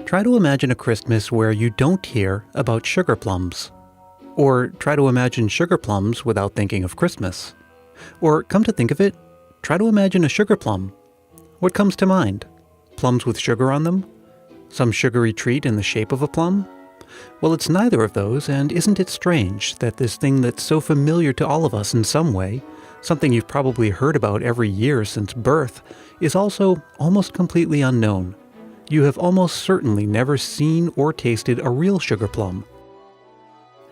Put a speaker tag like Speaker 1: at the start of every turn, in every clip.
Speaker 1: Try to imagine a Christmas where you don't hear about sugar plums. Or try to imagine sugar plums without thinking of Christmas. Or come to think of it, try to imagine a sugar plum. What comes to mind? Plums with sugar on them? Some sugary treat in the shape of a plum? Well, it's neither of those, and isn't it strange that this thing that's so familiar to all of us in some way, something you've probably heard about every year since birth, is also almost completely unknown? You have almost certainly never seen or tasted a real sugar plum.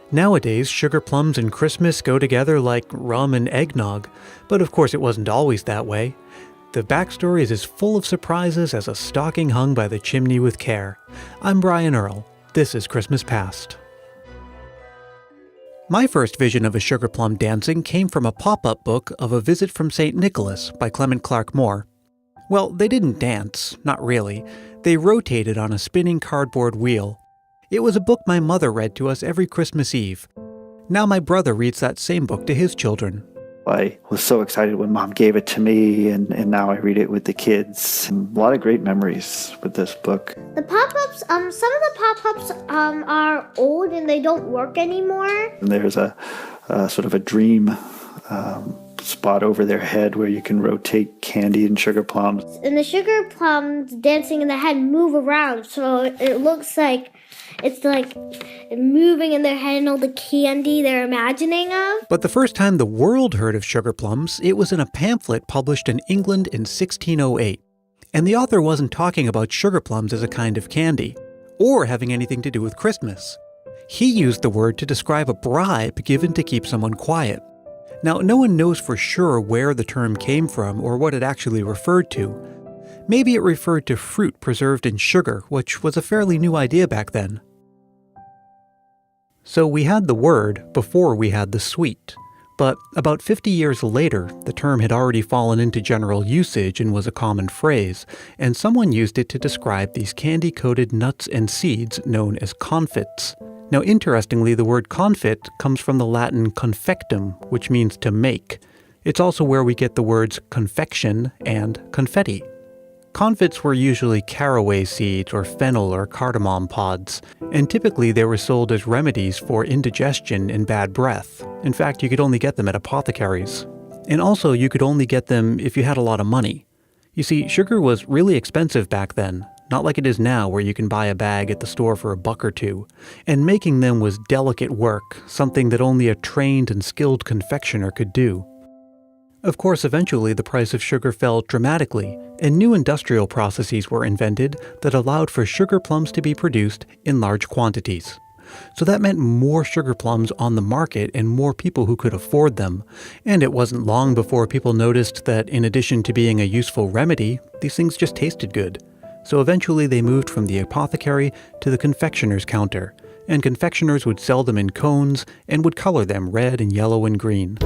Speaker 1: Nowadays, sugar plums and Christmas go together like rum and eggnog, but of course it wasn't always that way. The backstory is as full of surprises as a stocking hung by the chimney with care. I'm Brian Earl. This is Christmas Past. My first vision of a sugar plum dancing came from a pop-up book of A Visit from St. Nicholas by Clement Clark Moore. Well, they didn't dance, not really. They rotated on a spinning cardboard wheel. It was a book my mother read to us every Christmas Eve. Now my brother reads that same book to his children.
Speaker 2: I was so excited when Mom gave it to me, and now I read it with the kids. And a lot of great memories with this book.
Speaker 3: The pop-ups, some of the pop-ups are old and they don't work anymore.
Speaker 2: And there's a sort of a dream spot over their head where you can rotate candy and sugar plums.
Speaker 3: And the sugar plums dancing in the head move around, so it looks like it's like moving in their head and all the candy they're imagining of.
Speaker 1: But the first time the world heard of sugar plums, it was in a pamphlet published in England in 1608. And the author wasn't talking about sugar plums as a kind of candy, or having anything to do with Christmas. He used the word to describe a bribe given to keep someone quiet. Now, no one knows for sure where the term came from or what it actually referred to. Maybe it referred to fruit preserved in sugar, which was a fairly new idea back then. So we had the word before we had the sweet. But about 50 years later, the term had already fallen into general usage and was a common phrase, and someone used it to describe these candy-coated nuts and seeds known as confits. Now, interestingly, the word confit comes from the Latin confectum, which means to make. It's also where we get the words confection and confetti. Confits were usually caraway seeds or fennel or cardamom pods, and typically they were sold as remedies for indigestion and bad breath. In fact, you could only get them at apothecaries. And also, you could only get them if you had a lot of money. You see, sugar was really expensive back then, not like it is now where you can buy a bag at the store for $1 or $2. And making them was delicate work, something that only a trained and skilled confectioner could do. Of course, eventually the price of sugar fell dramatically, and new industrial processes were invented that allowed for sugar plums to be produced in large quantities. So that meant more sugar plums on the market and more people who could afford them. And it wasn't long before people noticed that in addition to being a useful remedy, these things just tasted good. So eventually they moved from the apothecary to the confectioner's counter, and confectioners would sell them in cones and would color them red and yellow and green.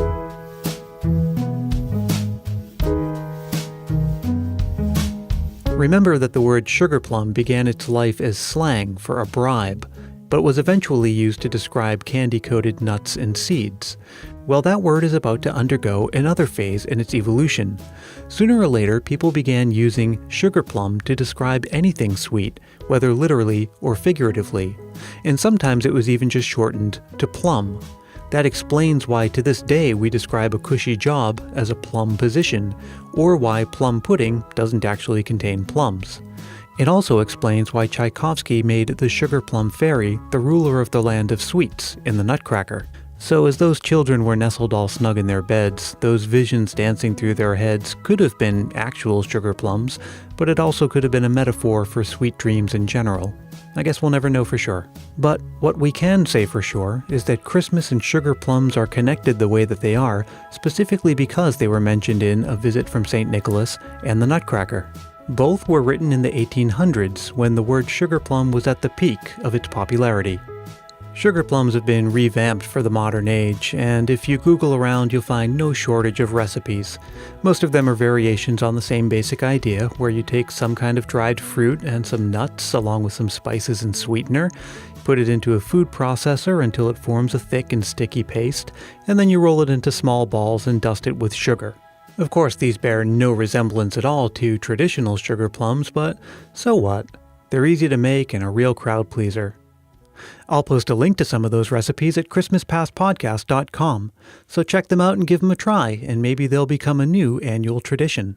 Speaker 1: Remember that the word sugar plum began its life as slang for a bribe, but was eventually used to describe candy-coated nuts and seeds. Well, that word is about to undergo another phase in its evolution. Sooner or later, people began using sugar plum to describe anything sweet, whether literally or figuratively. And sometimes it was even just shortened to plum. That explains why to this day we describe a cushy job as a plum position, or why plum pudding doesn't actually contain plums. It also explains why Tchaikovsky made the sugar plum fairy the ruler of the land of sweets in the Nutcracker. So as those children were nestled all snug in their beds, those visions dancing through their heads could have been actual sugar plums, but it also could have been a metaphor for sweet dreams in general. I guess we'll never know for sure. But what we can say for sure is that Christmas and sugar plums are connected the way that they are, specifically because they were mentioned in A Visit from St. Nicholas and the Nutcracker. Both were written in the 1800s, when the word sugar plum was at the peak of its popularity. Sugar plums have been revamped for the modern age, and if you Google around, you'll find no shortage of recipes. Most of them are variations on the same basic idea, where you take some kind of dried fruit and some nuts, along with some spices and sweetener, put it into a food processor until it forms a thick and sticky paste, and then you roll it into small balls and dust it with sugar. Of course, these bear no resemblance at all to traditional sugar plums, but so what? They're easy to make and a real crowd pleaser. I'll post a link to some of those recipes at christmaspastpodcast.com, so check them out and give them a try, and maybe they'll become a new annual tradition.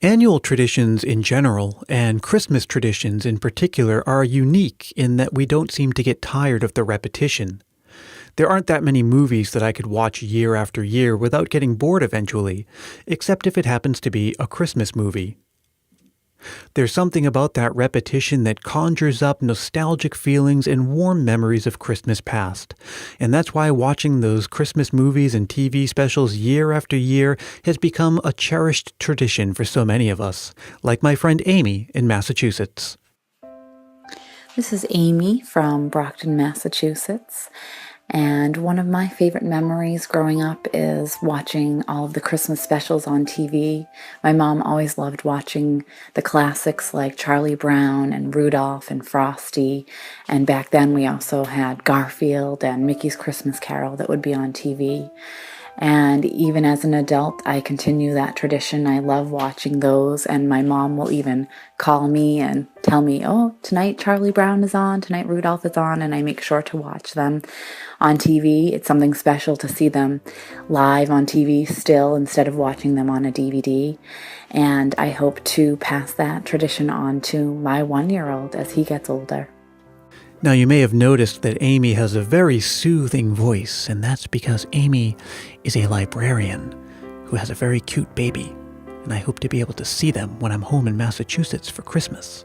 Speaker 1: Annual traditions in general, and Christmas traditions in particular, are unique in that we don't seem to get tired of the repetition. There aren't that many movies that I could watch year after year without getting bored eventually, except if it happens to be a Christmas movie. There's something about that repetition that conjures up nostalgic feelings and warm memories of Christmas past. And that's why watching those Christmas movies and TV specials year after year has become a cherished tradition for so many of us, like my friend Amy in Massachusetts.
Speaker 4: This is Amy from Brockton, Massachusetts. And one of my favorite memories growing up is watching all of the Christmas specials on TV. My mom always loved watching the classics like Charlie Brown and Rudolph and Frosty. And back then we also had Garfield and Mickey's Christmas Carol that would be on TV. And even as an adult, I continue that tradition. I love watching those, and my mom will even call me and tell me, oh, tonight Charlie Brown is on, tonight Rudolph is on, and I make sure to watch them on TV. It's something special to see them live on TV still instead of watching them on a DVD. And I hope to pass that tradition on to my 1-year-old as he gets older.
Speaker 1: Now, you may have noticed that Amy has a very soothing voice, and that's because Amy is a librarian who has a very cute baby, and I hope to be able to see them when I'm home in Massachusetts for Christmas.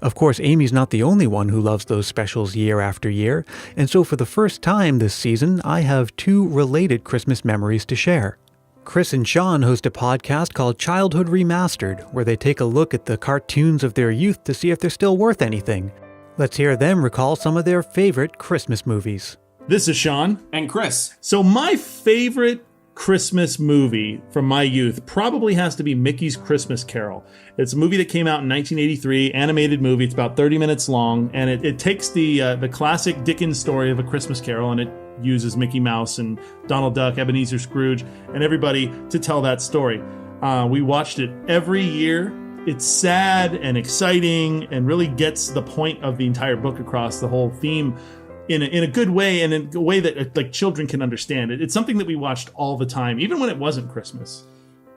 Speaker 1: Of course, Amy's not the only one who loves those specials year after year, and so for the first time this season, I have 2 related Christmas memories to share. Chris and Sean host a podcast called Childhood Remastered, where they take a look at the cartoons of their youth to see if they're still worth anything. Let's hear them recall some of their favorite Christmas movies.
Speaker 5: This is Sean.
Speaker 6: And Chris.
Speaker 5: So my favorite Christmas movie from my youth probably has to be Mickey's Christmas Carol. It's a movie that came out in 1983, animated movie. It's about 30 minutes long, and it takes the classic Dickens story of A Christmas Carol, and it uses Mickey Mouse and Donald Duck, Ebenezer Scrooge, and everybody to tell that story. We watched it every year. It's sad and exciting and really gets the point of the entire book across, the whole theme in a good way, and in a way that like children can understand it. It's something that we watched all the time, even when it wasn't Christmas.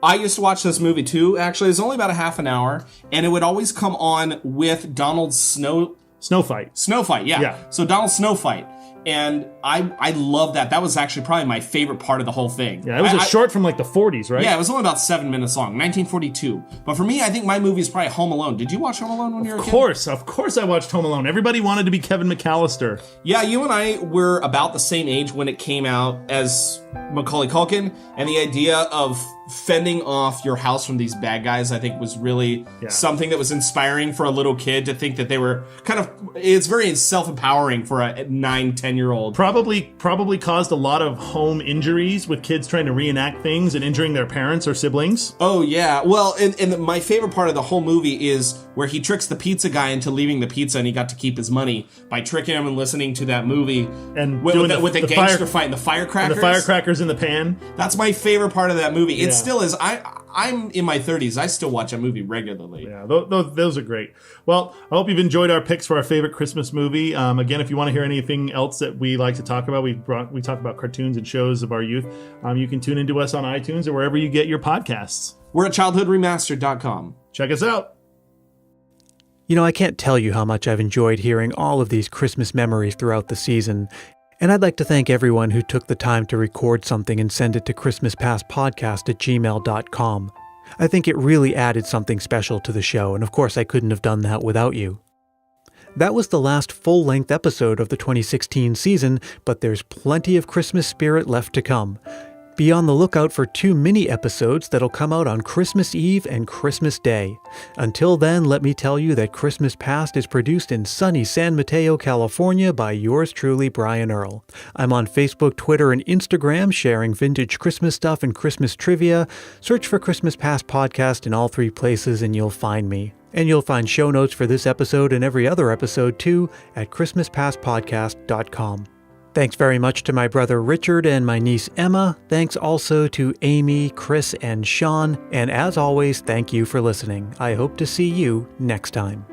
Speaker 6: I used to watch this movie too. Actually, it was only about a half an hour, and it would always come on with Donald's
Speaker 5: Snowfight.
Speaker 6: Snowfight, yeah. So Donald's Snowfight. And I love that. That was actually probably my favorite part of the whole thing.
Speaker 5: Yeah, it was a short from like the 40s, right?
Speaker 6: Yeah, it was only about 7 minutes long, 1942. But for me, I think my movie is probably Home Alone. Did you watch Home Alone when you were a kid?
Speaker 5: Of course I watched Home Alone. Everybody wanted to be Kevin McAllister.
Speaker 6: Yeah, you and I were about the same age when it came out as Macaulay Culkin, and the idea of fending off your house from these bad guys, I think, was really something that was inspiring for a little kid to think that they were it's very self-empowering for a 9, 10-year-old.
Speaker 5: Probably caused a lot of home injuries with kids trying to reenact things and injuring their parents or siblings.
Speaker 6: Oh, yeah. Well, and my favorite part of the whole movie is where he tricks the pizza guy into leaving the pizza, and he got to keep his money by tricking him and listening to that movie.
Speaker 5: And
Speaker 6: with the gangster fight and the firecrackers.
Speaker 5: And the firecrackers in the pan.
Speaker 6: That's my favorite part of that movie. It still is. I'm in my 30s. I still watch a movie regularly.
Speaker 5: Yeah, those are great. Well, I hope you've enjoyed our picks for our favorite Christmas movie. Again, if you want to hear anything else that we like to talk about, we talk about cartoons and shows of our youth. You can tune into us on iTunes or wherever you get your podcasts.
Speaker 6: We're at childhoodremastered.com.
Speaker 5: Check us out.
Speaker 1: You know, I can't tell you how much I've enjoyed hearing all of these Christmas memories throughout the season. And I'd like to thank everyone who took the time to record something and send it to christmaspastpodcast@gmail.com. I think it really added something special to the show, and of course I couldn't have done that without you. That was the last full-length episode of the 2016 season, but there's plenty of Christmas spirit left to come. Be on the lookout for 2 mini-episodes that'll come out on Christmas Eve and Christmas Day. Until then, let me tell you that Christmas Past is produced in sunny San Mateo, California by yours truly, Brian Earl. I'm on Facebook, Twitter, and Instagram sharing vintage Christmas stuff and Christmas trivia. Search for Christmas Past Podcast in all 3 places and you'll find me. And you'll find show notes for this episode and every other episode too at christmaspastpodcast.com. Thanks very much to my brother Richard and my niece Emma. Thanks also to Amy, Chris, and Sean. And as always, thank you for listening. I hope to see you next time.